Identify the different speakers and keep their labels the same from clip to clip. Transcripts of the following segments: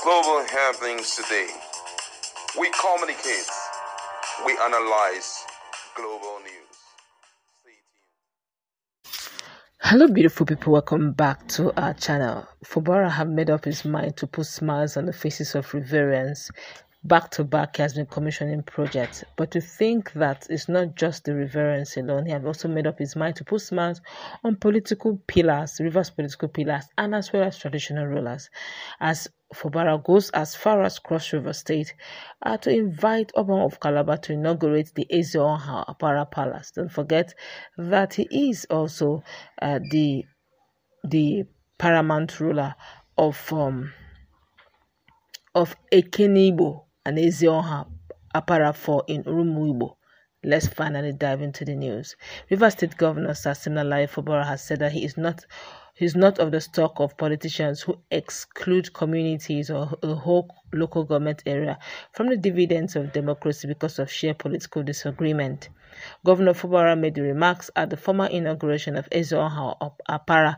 Speaker 1: Global happenings today. We communicate. We analyze global news. Stay tuned.
Speaker 2: Hello beautiful people, welcome back to our channel. Fubara have made up his mind to put smiles on the faces of Riverians. Back to back, he has been commissioning projects, but to think that it's not just the Riverians alone, he has also made up his mind to put smiles on political pillars, Rivers political pillars, and as well as traditional rulers, as Fubara goes as far as Cross River State to invite Obong of Calabar to inaugurate the Apara Palace. Don't forget that he is also the paramount ruler of Ekenibo and Ezioha Apara 4 in Urumuibo. Let's finally dive into the news. River State Governor Sasimnalaye Fubara has said that he's not of the stock of politicians who exclude communities or a whole local government area from the dividends of democracy because of sheer political disagreement. Governor Fubara made the remarks at the formal inauguration of Ezioha Apara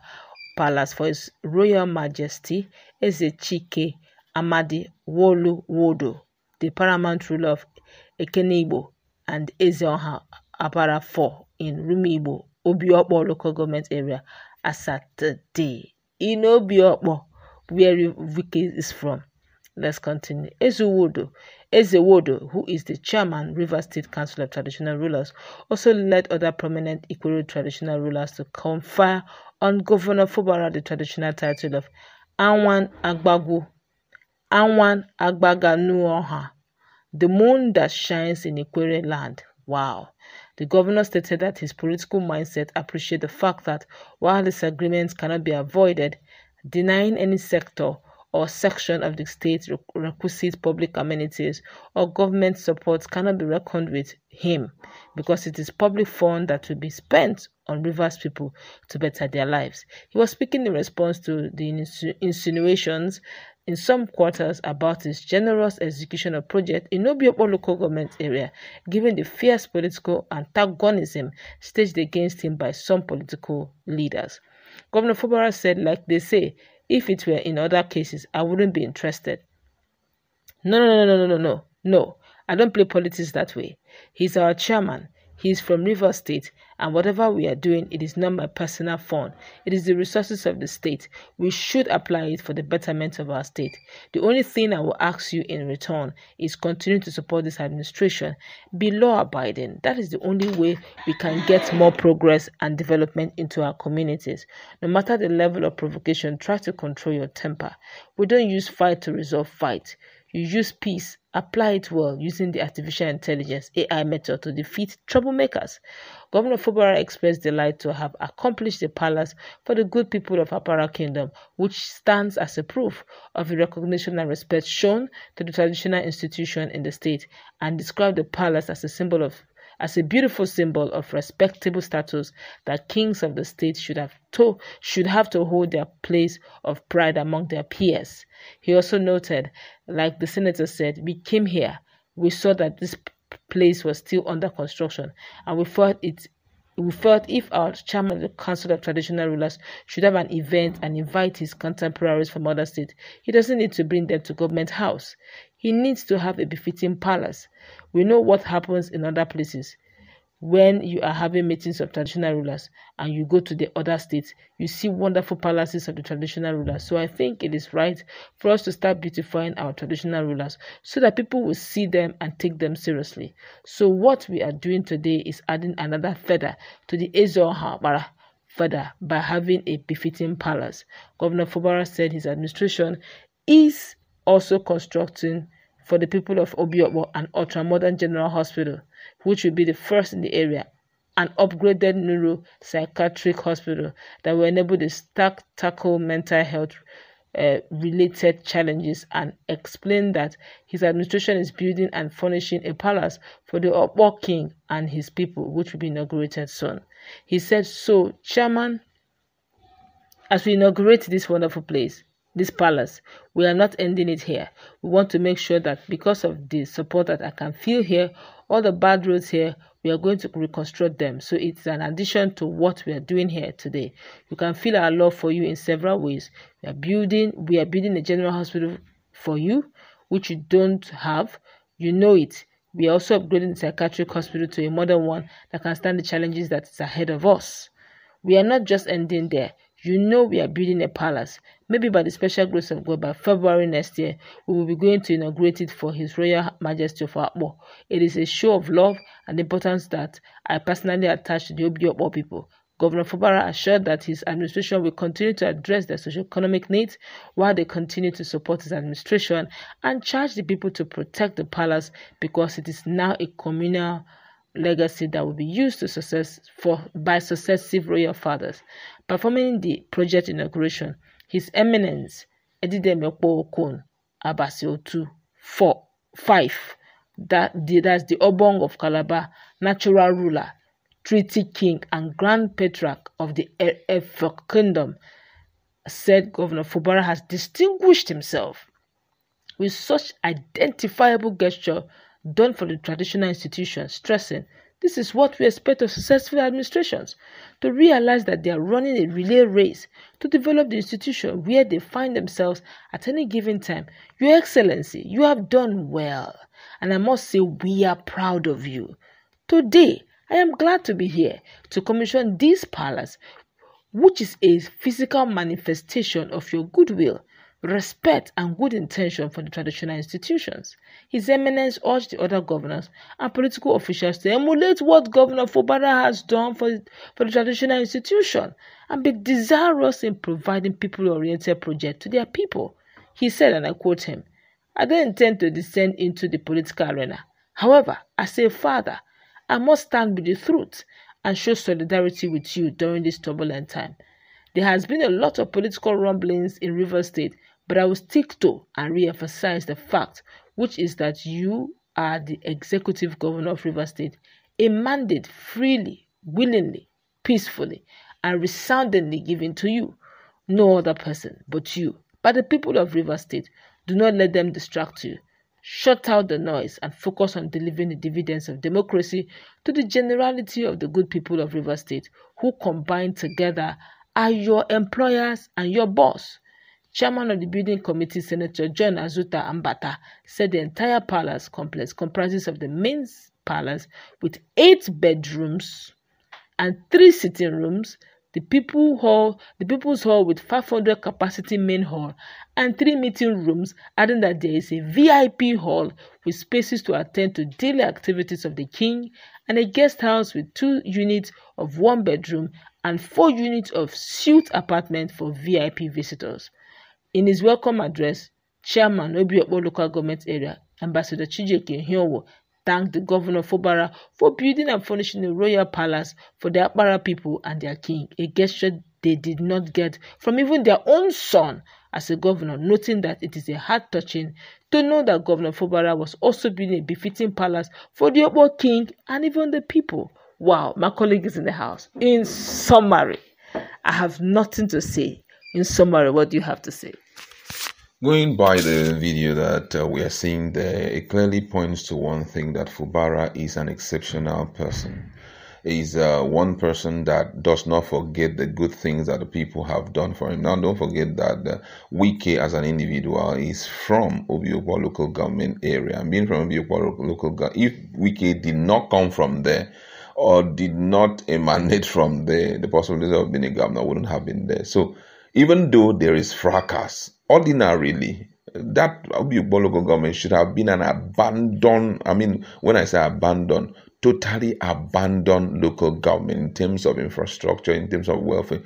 Speaker 2: Palace for His Royal Majesty Ezechike Amadi Wolu Wodo, the paramount ruler of Ekenibo and Ezioha Apara 4 in Rumibo, Obiokpo local government area as at today. In Obiokpo, where Wike is from. Let's continue. Ezewodo, who is the chairman, River State Council of Traditional Rulers, also led other prominent Ikuru traditional rulers to confer on Governor Fubara the traditional title of Anwan Agbaga Nuoha, the moon that shines in Ikwere land. Wow. The governor stated that his political mindset appreciates the fact that while disagreements cannot be avoided, denying any sector or section of the state's requisite public amenities or government support cannot be reckoned with him, because it is public fund that will be spent on Rivers people to better their lives. He was speaking in response to the insinuations in some quarters about his generous execution of project in Obiokpo local government area, given the fierce political antagonism staged against him by some political leaders. Governor Fubara said, like they say, if it were in other cases, I wouldn't be interested. No. I don't play politics that way. He's our chairman. He's from River State, and whatever we are doing, it is not my personal fund. It is the resources of the state. We should apply it for the betterment of our state. The only thing I will ask you in return is continue to support this administration. Be law-abiding. That is the only way we can get more progress and development into our communities. No matter the level of provocation, try to control your temper. We don't use fight to resolve fight. You use peace, apply it well using the artificial intelligence AI method to defeat troublemakers. Governor Fubara expressed delight to have accomplished the palace for the good people of Apara Kingdom, which stands as a proof of the recognition and respect shown to the traditional institution in the state, and described the palace as a beautiful symbol of respectable status that kings of the state should have to hold their place of pride among their peers. He also noted, like the senator said, we came here, we saw that this place was still under construction, and we felt if our chairman of the Council of Traditional Rulers should have an event and invite his contemporaries from other states, he doesn't need to bring them to government house. He needs to have a befitting palace. We know what happens in other places. When you are having meetings of traditional rulers and you go to the other states, you see wonderful palaces of the traditional rulers. So I think it is right for us to start beautifying our traditional rulers so that people will see them and take them seriously. So what we are doing today is adding another feather to the Ezioha feather by having a befitting palace. Governor Fubara said his administration is also constructing for the people of Obiokpo an ultra-modern general hospital, which will be the first in the area, an upgraded neuropsychiatric hospital that will enable the staff to tackle mental health related challenges, and explain that his administration is building and furnishing a palace for the Obong King and his people, which will be inaugurated soon. He said, so, Chairman, as we inaugurate this wonderful place, this palace, we are not ending it here. We want to make sure that because of the support that I can feel here, all the bad roads here, we are going to reconstruct them. So it's an addition to what we are doing here today. You can feel our love for you in several ways. We are building a general hospital for you, which you don't have. You know it. We are also upgrading the psychiatric hospital to a modern one that can stand the challenges that is ahead of us. We are not just ending there. You know we are building a palace. Maybe by the special grace of God, by February next year, we will be going to inaugurate it for His Royal Majesty of Akpo. It is a show of love and importance that I personally attach to the Obong people. Governor Fubara assured that his administration will continue to address their socio-economic needs while they continue to support his administration, and charged the people to protect the palace because it is now a communal legacy that will be used by successive royal fathers. Performing the project inauguration, His Eminence Edidemekpo Okon Abasi 5, that's the Obong of Calabar, natural ruler, treaty king, and grand patriarch of the Efik kingdom, said Governor Fubara has distinguished himself with such identifiable gesture done for the traditional institutions, stressing this is what we expect of successful administrations, to realize that they are running a relay race to develop the institution where they find themselves at any given time. Your Excellency, you have done well, and I must say we are proud of you. Today, I am glad to be here to commission this palace, which is a physical manifestation of your goodwill, respect, and good intention for the traditional institutions. His Eminence urged the other governors and political officials to emulate what Governor Fubara has done for the traditional institution and be desirous in providing people-oriented projects to their people. He said, and I quote him, "I don't intend to descend into the political arena. However, as a father, I must stand with the truth and show solidarity with you during this turbulent time. There has been a lot of political rumblings in Rivers State, but I will stick to and re-emphasize the fact, which is that you are the executive governor of Rivers State, a mandate freely, willingly, peacefully, and resoundingly given to you, no other person but you, by the people of Rivers State. Do not let them distract you. Shut out the noise and focus on delivering the dividends of democracy to the generality of the good people of Rivers State, who combined together are your employers and your boss." Chairman of the Building Committee, Senator John Azuta Ambata, said the entire palace complex comprises of the main palace with 8 bedrooms and 3 sitting rooms, the People's Hall with 500 capacity main hall and 3 meeting rooms, adding that there is a VIP hall with spaces to attend to daily activities of the king, and a guest house with 2 units of 1 bedroom and 4 units of suite apartment for VIP visitors. In his welcome address, Chairman Obiokpo Local Government Area, Ambassador Chijioke Hiowo, thanked the Governor Fubara for building and furnishing a royal palace for the apara people and their king, a gesture they did not get from even their own son as a governor, noting that it is a heart-touching to know that Governor Fubara was also building a befitting palace for the Obong king and even the people. Wow, my colleague is in the house. In summary, I have nothing to say. In summary, what do you have to say?
Speaker 1: Going by the video that we are seeing there, it clearly points to one thing, that Fubara is an exceptional person. He's one person that does not forget the good things that the people have done for him. Now, don't forget that Wike as an individual is from Obiokpo local government area. And being from Obiokpo local government, if Wike did not come from there or did not emanate from there, the possibility of being a governor wouldn't have been there. So even though there is fracas, ordinarily, that Obiokpo local government should have been an abandoned, when I say abandoned, totally abandoned local government in terms of infrastructure, in terms of welfare.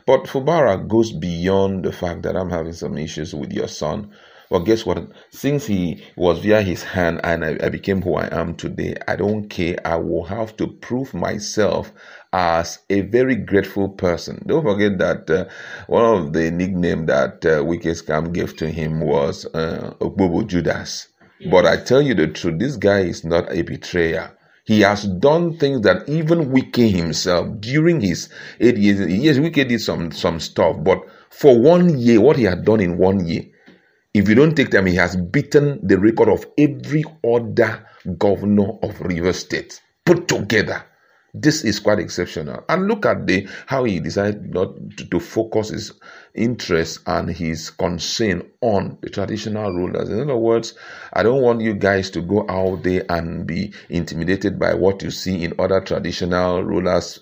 Speaker 1: But Fubara goes beyond the fact that I'm having some issues with your son. Well, guess what? Since he was via his hand and I became who I am today, I don't care. I will have to prove myself as a very grateful person. Don't forget that one of the nicknames that Wike Scam gave to him was Okbobo Judas. Yes. But I tell you the truth, this guy is not a betrayer. He has done things that even Wike himself, during his 8 years, yes, Wike did some stuff, but for 1 year, what he had done in 1 year, if you don't take time, he has beaten the record of every other governor of Rivers State put together. This is quite exceptional. And look at how he decided not to focus his interest and his concern on the traditional rulers. In other words, I don't want you guys to go out there and be intimidated by what you see in other traditional rulers,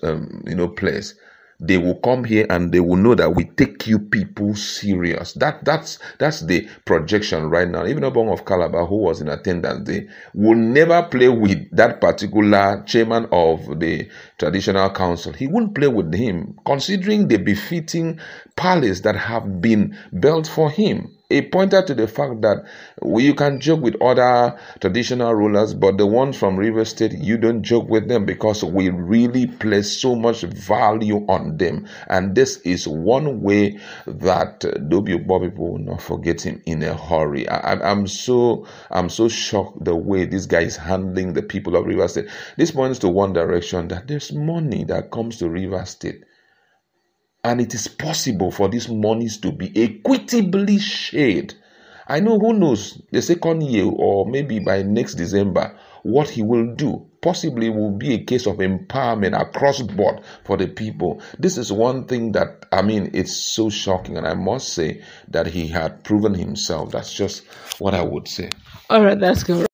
Speaker 1: place. They will come here and they will know that we take you people serious. That's the projection right now. Even Obong of Calabar, who was in attendance, they will never play with that particular chairman of the traditional council. He won't play with him, considering the befitting palace that have been built for him. It pointed to the fact that you can joke with other traditional rulers, but the ones from River State, you don't joke with them because we really place so much value on them. And this is one way that the Ubong people will not forget him in a hurry. I'm so shocked the way this guy is handling the people of River State. This points to one direction, that there's money that comes to River State. And it is possible for these monies to be equitably shared. I know, who knows, the second year or maybe by next December, what he will do. Possibly will be a case of empowerment across board for the people. This is one thing that, it's so shocking. And I must say that he had proven himself. That's just what I would say.
Speaker 2: All right, that's good.